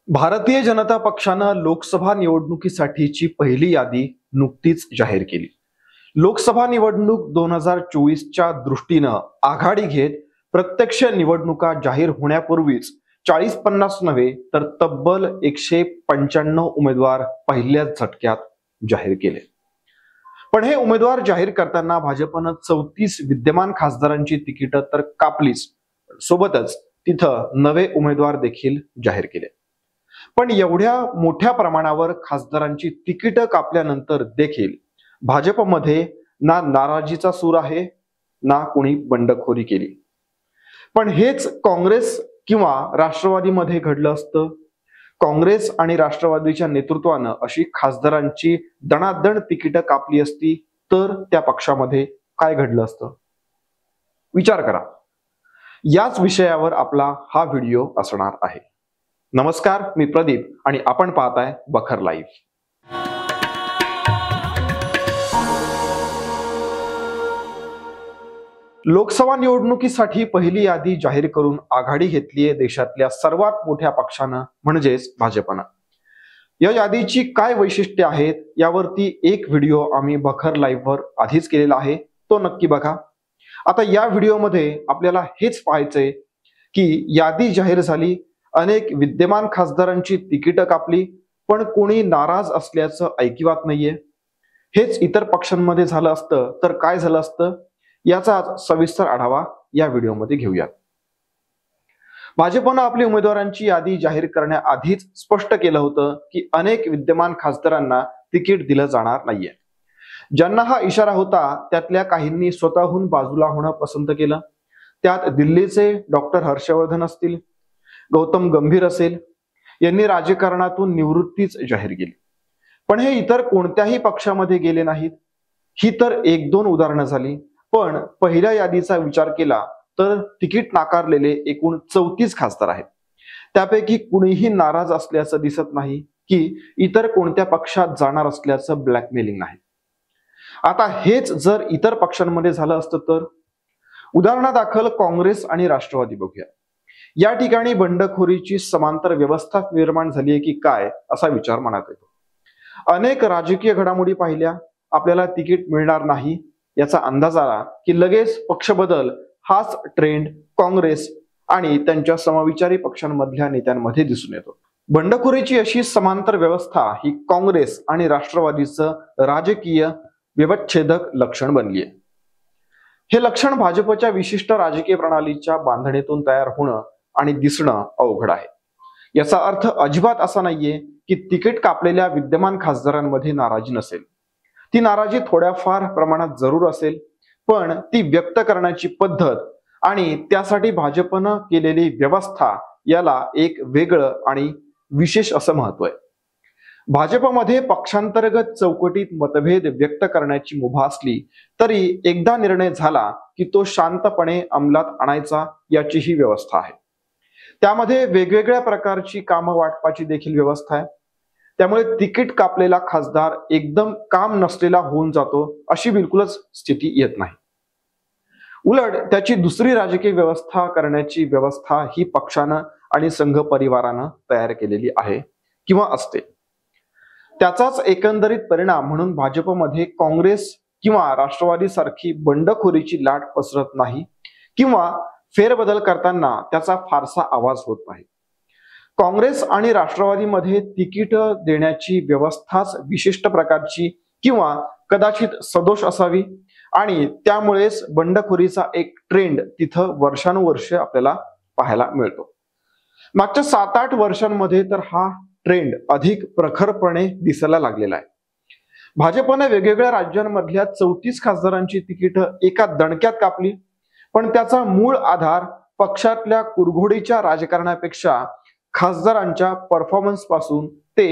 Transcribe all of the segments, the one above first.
भारतीय जनता पक्षानं लोकसभा निवडणुकीसाठीची पहिली यादी नुकतीच जाहीर केली. लोकसभा निवडणूक 2024च्या दृष्टीनं आघाडी घेत प्रत्यक्ष निवडणुका जाहीर होण्यापूर्वीच 40-50 नव्हे तर तब्बल 195 उमेदवार पहिल्याच झटक्यात जाहीर केले. पण हे उमेदवार जाहीर करताना भाजपनं 34 विद्यमान खासदारांची तिकीट तर कापलीच, सोबतच तिथं नवे उमेदवार देखील जाहीर केले. पण एवढ्या मोठ्या प्रमाणावर खासदारांची तिकीट कापल्यानंतर देखील भाजपमध्ये ना नाराजीचा सूर आहे ना कोणी बंडखोरी केली. पण हेच काँग्रेस किंवा राष्ट्रवादीमध्ये घडलं असतं. काँग्रेस आणि राष्ट्रवादीच्या नेतृत्वानं अशी खासदारांची दणादण तिकीट कापली असती तर त्या पक्षामध्ये काय घडलं असतं? विचार करा. याच विषयावर आपला हा व्हिडिओ असणार आहे. नमस्कार, मी प्रदीप आणि आपण पाहताय बखर लाईव्ह. लोकसभा निवडणुकीसाठी पहिली यादी जाहीर करून आघाडी घेतली आहे देशातल्या सर्वात मोठ्या पक्षानं म्हणजेच भाजपनं. या यादीची काय वैशिष्ट्ये आहेत यावरती एक व्हिडिओ आम्ही बखर लाईव्हवर आधीच केलेला आहे, तो नक्की बघा. आता या व्हिडिओमध्ये आपल्याला हेच पाहायचंय की यादी जाहीर झाली, अनेक विद्यमान खासदारांची तिकीट कापली, पण कोणी नाराज असल्याचं ऐकिवात नाहीये. हेच इतर पक्षांमध्ये झालं असतं तर काय झालं असतं याचा सविस्तर आढावा या व्हिडिओमध्ये घेऊयात. भाजपनं आपली उमेदवारांची यादी जाहीर करण्याआधीच स्पष्ट केलं होतं की अनेक विद्यमान खासदारांना तिकीट दिलं जाणार नाहीये. ज्यांना हा इशारा होता त्यातल्या काहींनी स्वतःहून बाजूला होणं पसंत केलं. त्यात दिल्लीचे डॉक्टर हर्षवर्धन असतील, गौतम गंभीर असेल, यांनी राजकारणातून निवृत्तीच जाहीर केली. पण हे इतर कोणत्याही पक्षामध्ये गेले नाहीत. ही तर 1-2 उदाहरणं झाली. पण पहिल्या यादीचा विचार केला तर तिकीट नाकारलेले एकूण 34 खासदार आहेत. त्यापैकी कुणीही नाराज असल्याचं दिसत नाही की इतर कोणत्या पक्षात जाणार असल्याचं ब्लॅकमेलिंग नाही. आता हेच जर इतर पक्षांमध्ये झालं असतं तर, उदाहरणादाखल काँग्रेस आणि राष्ट्रवादी बघूया. या ठिकाणी बंडखोरीची समांतर व्यवस्था निर्माण झाली आहे की काय असा विचार मनात येतो. अनेक राजकीय घडामोडी पाहिल्या, आपल्याला तिकीट मिळणार नाही याचा अंदाज आला की लगेच पक्ष बदल हाच ट्रेंड काँग्रेस आणि त्यांच्या समविचारी पक्षांमधल्या नेत्यांमध्ये दिसून येतो. बंडखोरीची अशी समांतर व्यवस्था ही काँग्रेस आणि राष्ट्रवादीचं राजकीय व्यवच्छेदक लक्षण बनली आहे. हे लक्षण भाजपच्या विशिष्ट राजकीय प्रणालीच्या बांधणीतून तयार होणं आणि दिसणं अवघड आहे. याचा अर्थ अजिबात असा नाहीये की तिकीट कापलेल्या विद्यमान खासदारांमध्ये नाराजी नसेल. ती नाराजी थोड्याफार प्रमाणात जरूर असेल, पण ती व्यक्त करण्याची पद्धत आणि त्यासाठी भाजपनं केलेली व्यवस्था याला एक वेगळं आणि विशेष असं महत्व आहे. भाजपमध्ये पक्षांतर्गत चौकटीत मतभेद व्यक्त करण्याची मुभा असली तरी एकदा निर्णय झाला की तो शांतपणे अंमलात आणायचा याची ही व्यवस्था आहे. त्यामध्ये वेगवेगळ्या प्रकारची कामं वाटपाची देखील व्यवस्था आहे. त्यामुळे तिकीट कापलेला खासदार एकदम काम नसलेला होऊन जातो अशी बिलकुलच स्थिती येत नाही. उलट त्याची दुसरी राजकीय व्यवस्था करण्याची व्यवस्था ही पक्षानं आणि संघ परिवारानं तयार केलेली आहे किंवा असते. त्याचाच एकंदरीत परिणाम म्हणून भाजपमध्ये काँग्रेस किंवा राष्ट्रवादी सारखी बंडखोरीची लाट पसरत नाही किंवा फेरबदल करताना त्याचा फारसा आवाज होत नाही. काँग्रेस आणि राष्ट्रवादीमध्ये तिकीट देण्याची व्यवस्थाच विशिष्ट प्रकारची किंवा कदाचित सदोष असावी आणि त्यामुळेच बंडखोरीचा एक ट्रेंड तिथं वर्षानुवर्ष आपल्याला पाहायला मिळतो. मागच्या 7-8 वर्षांमध्ये तर हा ट्रेंड अधिक प्रखरपणे दिसायला लागलेला आहे. भाजपने वेगवेगळ्या राज्यांमधल्या 34 खासदारांची तिकीट एका दणक्यात कापली, पण त्याचा मूळ आधार पक्षातल्या कुरघोडीच्या राजकारणापेक्षा खासदारांच्या परफॉर्मन्स पासून ते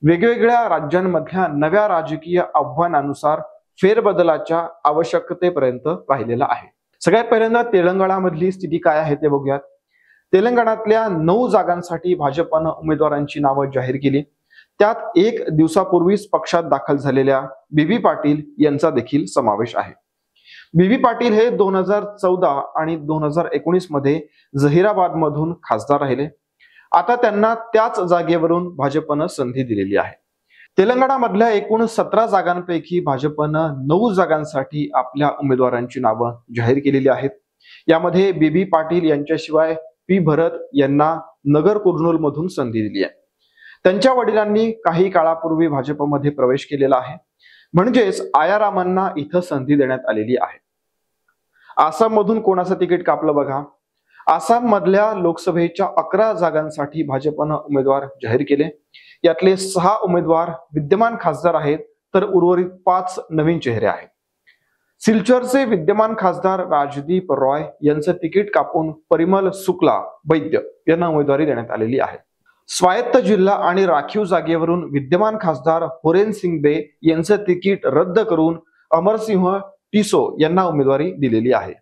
वेगवेगळ्या राज्यांमधल्या नव्या राजकीय आव्हानानुसार फेरबदलाच्या आवश्यकतेपर्यंत राहिलेला आहे. सगळ्यात पहिल्यांदा तेलंगणामधली स्थिती काय आहे ते बघूयात. तेलंगणातल्या 9 जागांसाठी भाजपनं उमेदवारांची नावं जाहीर केली. त्यात 1 दिवसापूर्वीच पक्षात दाखल झालेल्या बीबी पाटील यांचा देखील समावेश आहे. बीबी पाटील हे 2014 आणि 2019 मध्ये जहिराबाद मधून खासदार राहिले आता त्यांना त्याच जागेवरून भाजपनं संधी दिलेली आहे. तेलंगणामधल्या एकूण 17 जागांपैकी भाजपनं 9 जागांसाठी आपल्या उमेदवारांची नावं जाहीर केलेली आहेत. यामध्ये बीबी पाटील यांच्याशिवाय पी भरत यांना नगर कुर्नूल मधून संधी दिली आहे. त्यांच्या वडिलांनी काही काळापूर्वी भाजपमध्ये प्रवेश केलेला आहे. म्हणजेच आयारामांना इथं संधी देण्यात आलेली आहे. आसाम मधून कोणाचं तिकीट कापलं बघा. आसाम मधल्या लोकसभेच्या 11 जागांसाठी भाजपनं उमेदवार जाहीर केले. यातले 6 उमेदवार विद्यमान खासदार आहेत, तर उर्वरित 5 नवीन चेहरे आहेत. सिलचरचे विद्यमान खासदार राजदीप रॉय यांचं तिकीट कापून परिमल शुक्ला वैद्य यांना उमेदवारी देण्यात आलेली आहे. स्वायत्त जिल्हा आणि राखीव जागेवरून विद्यमान खासदार होरेन सिंगबे यांचं तिकीट रद्द करून अमरसिंह टिसो यांना उमेदवारी दिलेली आहे.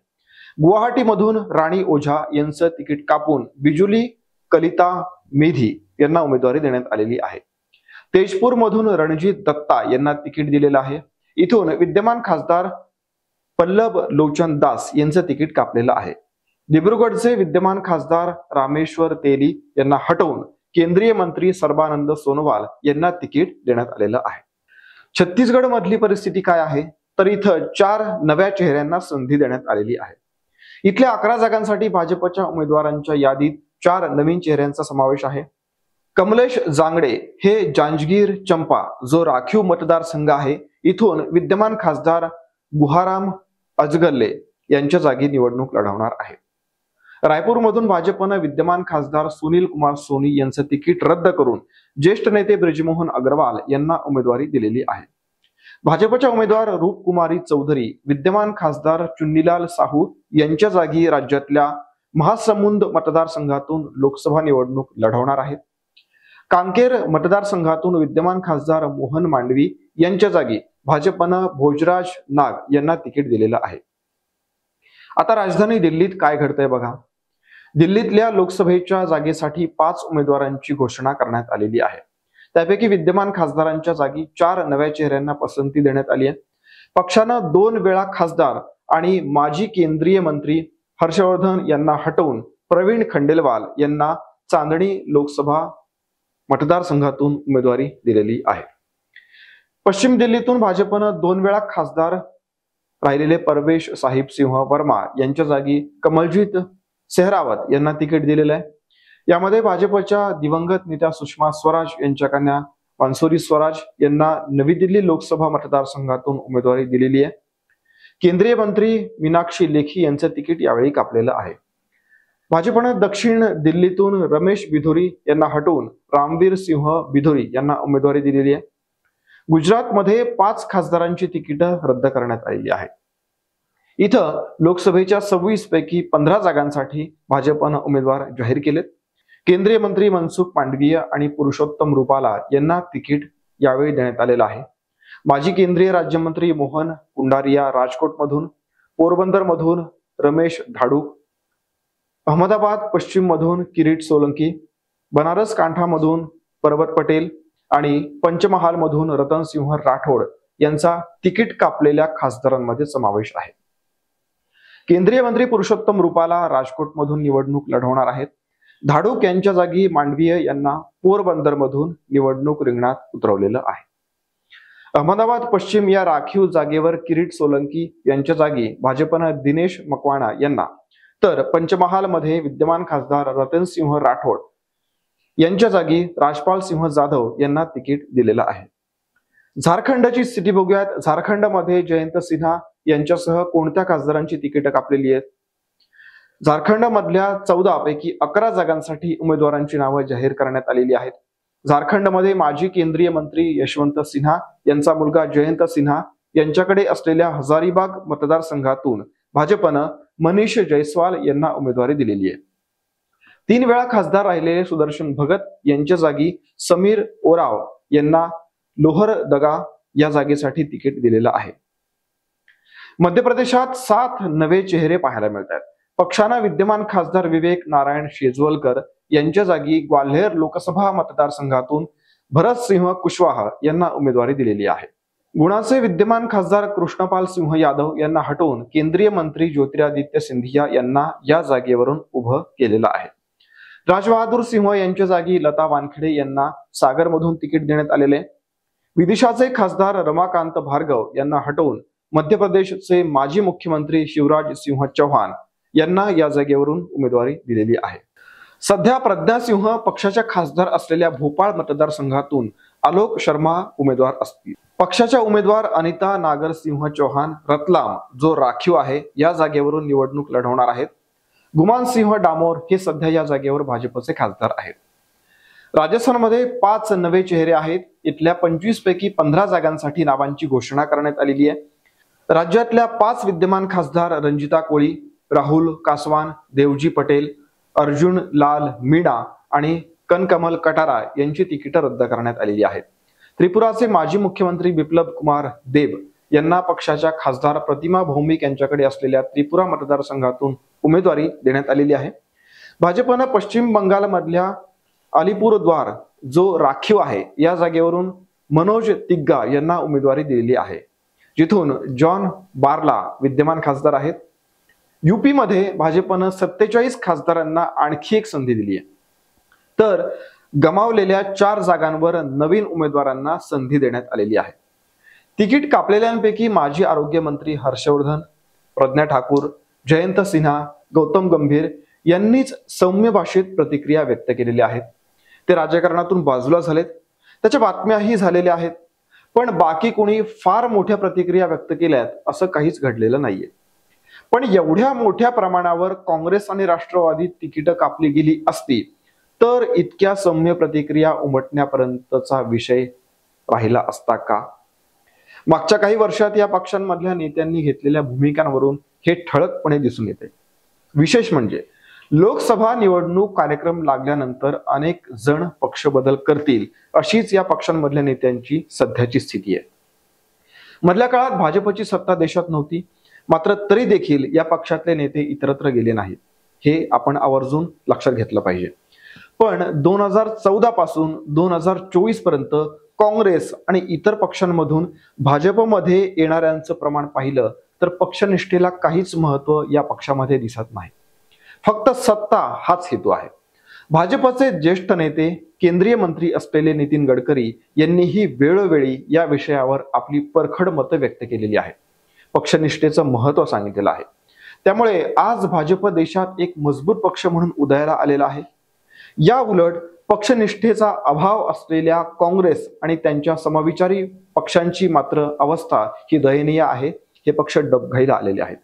गुवाहाटीमधून राणी ओझा यांचं तिकीट कापून बिजुली कलिता मेधी यांना उमेदवारी देण्यात आलेली आहे. तेजपूर मधून रणजित दत्ता यांना तिकीट दिलेलं आहे. इथून विद्यमान खासदार पल्लभ लोचन दास यांचं तिकीट कापलेलं आहे. दिब्रुगडचे विद्यमान खासदार रामेश्वर तेली यांना हटवून केंद्रीय मंत्री सर्बानंद सोनोवाल यांना तिकीट देण्यात आलेलं आहे. छत्तीसगड मधली परिस्थिती काय आहे, तर इथं 4 नव्या चेहऱ्यांना संधी देण्यात आलेली आहे. इथल्या 11 जागांसाठी भाजपच्या उमेदवारांच्या यादीत 4 नवीन चेहऱ्यांचा समावेश आहे. कमलेश जांगडे हे जांजगीर चंपा जो राखीव मतदारसंघ आहे, इथून विद्यमान खासदार गुहाराम अजगल्ले यांच्या जागी निवडणूक लढवणार आहे. रायपूरमधून भाजपनं विद्यमान खासदार सुनील कुमार सोनी यांचं तिकीट रद्द करून ज्येष्ठ नेते ब्रिजमोहन अग्रवाल यांना उमेदवारी दिलेली आहे. भाजपच्या उमेदवार रूपकुमारी चौधरी विद्यमान खासदार चुन्नीलाल साहू यांच्या जागी राज्यातल्या महासमुंद मतदारसंघातून लोकसभा निवडणूक लढवणार आहेत. कांकेर मतदारसंघातून विद्यमान खासदार मोहन मांडवी यांच्या जागी भाजपनं भोजराज नाग यांना तिकीट दिलेलं आहे. आता राजधानी दिल्लीत काय घडतंय बघा. दिल्लीतल्या लोकसभेच्या जागेसाठी 5 उमेदवारांची घोषणा करण्यात आलेली आहे. त्यापैकी विद्यमान खासदारांच्या जागी 4 नव्या चेहऱ्यांना पसंती देण्यात आली आहे. पक्षानं 2 वेळा खासदार आणि माजी केंद्रीय मंत्री हर्षवर्धन यांना हटवून प्रवीण खंडेलवाल यांना चांदणी लोकसभा मतदारसंघातून उमेदवारी दिलेली आहे. पश्चिम दिल्लीतून भाजपनं 2 वेळा खासदार राहिलेले परवेश साहिब सिंह वर्मा यांच्या जागी कमलजीत सेहरावत यांना तिकीट दिलेलं आहे. यामध्ये भाजपच्या दिवंगत नेत्या सुषमा स्वराज यांच्या कन्या मान्सुरी स्वराज यांना नवी दिल्ली लोकसभा मतदारसंघातून उमेदवारी दिलेली आहे. केंद्रीय मंत्री मीनाक्षी लेखी यांचं तिकीट यावेळी कापलेलं आहे. भाजपनं दक्षिण दिल्लीतून रमेश बिधोरी यांना हटवून रामवीर सिंह बिधोरी यांना उमेदवारी दिलेली आहे. गुजरातमध्ये 5 खासदारांची तिकीटं रद्द करण्यात आलेली आहे. इथं लोकसभेच्या 26 पैकी 15 जागांसाठी भाजपनं उमेदवार जाहीर केलेत. केंद्रीय मंत्री मनसुख मांडवीय आणि पुरुषोत्तम रुपाला यांना तिकीट यावेळी देण्यात आलेलं आहे. माजी केंद्रीय राज्यमंत्री मोहन कुंडारिया राजकोटमधून, पोरबंदरमधून रमेश धाडूक, अहमदाबाद पश्चिम मधून किरीट सोलंकी, बनारस कांठामधून पर्वत पटेल आणि पंचमहाल मधून रतनसिंह राठोड यांचा तिकीट कापलेल्या खासदारांमध्ये समावेश आहे. केंद्रीय मंत्री पुरुषोत्तम रुपाला राजकोटमधून निवडणूक लढवणार आहेत. धाडूक यांच्या जागी मांडवीय यांना पोरबंदरमधून निवडणूक रिंगणात उतरवलेलं आहे. अहमदाबाद पश्चिम या राखीव जागेवर किरीट सोलंकी यांच्या जागी भाजपनं दिनेश मकवाणा यांना, तर पंचमहाल मध्ये विद्यमान खासदार रतनसिंह राठोड यांच्या जागी राजपाल सिंह जाधव यांना तिकीट दिलेलं आहे. झारखंडची स्थिती बघूयात. झारखंडमध्ये जयंत सिन्हा यांच्यासह कोणत्या खासदारांची तिकीट कापलेली आहेत. झारखंड मधल्या 14 पैकी 11 जागांसाठी उमेदवारांची नावं जाहीर करण्यात आलेली आहेत. झारखंडमध्ये माजी केंद्रीय मंत्री यशवंत सिन्हा यांचा मुलगा जयंत सिन्हा यांच्याकडे असलेल्या हजारीबाग मतदारसंघातून भाजपनं मनीष जयस्वाल यांना उमेदवारी दिलेली आहे. 3 वेळा खासदार राहिलेले सुदर्शन भगत यांच्या जागी समीर ओराव यांना लोहरदगा या जागेसाठी तिकीट दिलेलं आहे. मध्य प्रदेशात 7 नवे चेहरे पाहायला मिळतात. पक्षानं विद्यमान खासदार विवेक नारायण शेजवलकर यांच्या जागी ग्वाल्हेर लोकसभा मतदारसंघातून भरतसिंह कुशवाहा यांना उमेदवारी दिलेली आहे. गुणाचे विद्यमान खासदार कृष्णपाल सिंह यादव यांना हटवून केंद्रीय मंत्री ज्योतिरादित्य सिंधिया यांना या जागेवरून उभं केलेलं आहे. राजबहादूर सिंह यांच्या जागी लता वानखेडे यांना सागरमधून तिकीट देण्यात आलेले. विदिशाचे खासदार रमाकांत भार्गव यांना हटवून मध्य प्रदेशचे माजी मुख्यमंत्री शिवराज सिंह चौहान यांना या जागेवरून उमेदवारी दिलेली आहे. सध्या प्रज्ञा सिंह पक्षाच्या खासदार असलेल्या भोपाळ मतदारसंघातून आलोक शर्मा उमेदवार असतील. पक्षाच्या उमेदवार अनिता नागरसिंह चौहान रतलाम जो राखीव आहे या जागेवरून निवडणूक लढवणार आहेत. गुमान सिंह डामोर हे सध्या या जागेवर भाजपचे खासदार आहेत. राजस्थानमध्ये 5 नवे चेहरे आहेत. इथल्या 25 पैकी 15 जागांसाठी नावांची घोषणा करण्यात आलेली आहे. राज्यातल्या 5 विद्यमान खासदार रंजिता कोळी, राहुल कासवान, देवजी पटेल, अर्जुन लाल मीणा आणि कनकमल कटारा यांची तिकीट रद्द करण्यात आलेली आहेत. त्रिपुराचे माजी मुख्यमंत्री बिप्लब कुमार देब यांना पक्षाच्या खासदार प्रतिमा भौमिक यांच्याकडे असलेल्या त्रिपुरा मतदारसंघातून उमेदवारी देण्यात आलेली आहे. भाजपनं पश्चिम बंगालमधल्या अलिपुरद्वार जो राखीव आहे या जागेवरून मनोज तिग्गा यांना उमेदवारी दिलेली आहे, जिथून जॉन बार्ला विद्यमान खासदार आहेत. युपी मध्ये भाजपनं 47 खासदारांना आणखी एक संधी दिली आहे, तर गमावलेल्या 4 जागांवर नवीन उमेदवारांना संधी देण्यात आलेली आहे. तिकीट कापलेल्यांपैकी माजी आरोग्य मंत्री हर्षवर्धन, प्रज्ञा ठाकूर, जयंत सिन्हा, गौतम गंभीर यांनीच सौम्य भाषेत प्रतिक्रिया व्यक्त केलेल्या आहेत. ते राजकारणातून बाजूला झालेत, त्याच्या बातम्याही झालेल्या आहेत, पण बाकी कोणी फार मोठ्या प्रतिक्रिया व्यक्त केल्यात असं काहीच घडलेलं नाहीये. पण एवढ्या मोठ्या प्रमाणावर काँग्रेस आणि राष्ट्रवादी तिकीट कापली गेली असती तर इतक्या सौम्य प्रतिक्रिया उमटण्यापर्यंतचा विषय राहिला असता का? मागच्या काही वर्षात या पक्षांमधल्या नेत्यांनी घेतलेल्या भूमिकांवरून हे ठळकपणे दिसून येते. विशेष म्हणजे लोकसभा निवडणूक कार्यक्रम लागल्यानंतर अनेक जण पक्ष बदल करतील अशीच या पक्षांमधल्या नेत्यांची सध्याची स्थिती आहे. मधल्या काळात भाजपची सत्ता देशात नव्हती, मात्र तरी देखील या पक्षातले नेते इतरत्र गेले नाहीत, हे आपण आवर्जून लक्षात घेतलं पाहिजे. पण 2014 पासून 2024 पर्यंत काँग्रेस आणि इतर पक्षांमधून भाजपमध्ये येणाऱ्यांचं प्रमाण पाहिलं तर पक्षनिष्ठेला काहीच महत्व या पक्षामध्ये दिसत नाही. फक्त सत्ता हाच हेतू आहे. भाजपचे ज्येष्ठ नेते केंद्रीय मंत्री असलेले नितीन गडकरी यांनीही वेळोवेळी या विषयावर आपली परखड मतं व्यक्त केलेली आहेत. पक्षनिष्ठेचं महत्व सांगितलेलं आहे. त्यामुळे आज भाजप देशात एक मजबूत पक्ष म्हणून उदयाला आलेला आहे. या उलट पक्षनिष्ठेचा अभाव असलेल्या काँग्रेस आणि त्यांच्या समविचारी पक्षांची मात्र अवस्था ही दयनीय आहे. हे पक्ष डबघाईला आलेले आहेत.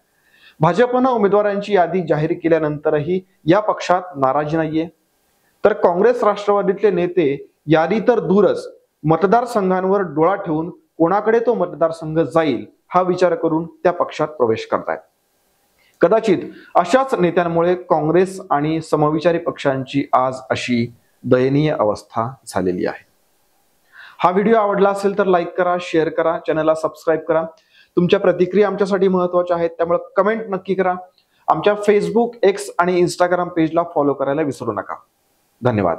भाजपनं उमेदवारांची यादी जाहीर केल्यानंतरही या पक्षात नाराजी नाहीये, तर काँग्रेस राष्ट्रवादीतले नेते यादी तर दूरच मतदारसंघांवर डोळा ठेवून कोणाकडे तो मतदारसंघ जाईल हा विचार करून त्या पक्षात प्रवेश करतायत. कदाचित अशाच नेत्यांमुळे काँग्रेस आणि समविचारी पक्षांची आज अशी दयनीय अवस्था झालेली आहे. हा व्हिडिओ आवडला असेल तर लाईक करा, शेअर करा, चॅनलला सबस्क्राईब करा. तुमच्या प्रतिक्रिया आमच्यासाठी महत्त्वाच्या आहेत, त्यामुळे कमेंट नक्की करा. आमच्या फेसबुक, एक्स आणि इंस्टाग्राम पेजला फॉलो करायला विसरू नका. धन्यवाद.